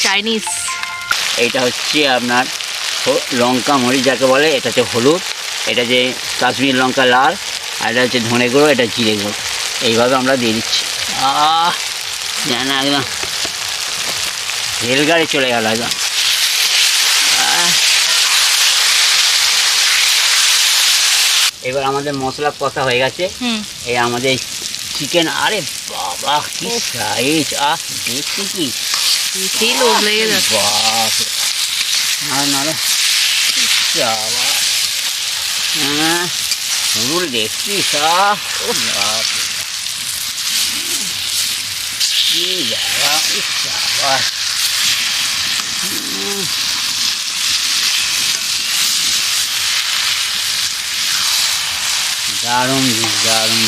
Chinese. এইটা হচ্ছে আপনার লঙ্কা মরিচ যাকে বলে, এটা হচ্ছে হলুদ, এটা যে কাশ্মীর লঙ্কা লাল, আর এটা হচ্ছে ধনে গুঁড়ো, এটা জিরে গুঁড়ো। এইভাবে আমরা দিয়ে দিচ্ছি। যেন একদম রেলগাড়ি চলে গেল একদম। এবার আমাদের মশলা কষা হয়ে গেছে। এই আমাদের চিকেন, আরে বাবা কি সাইজ, দেখছি কি লোভ লেগে যাচ্ছে। বাপ না পুরো দেখছি কি জায়গা, দারুণ দারুণ।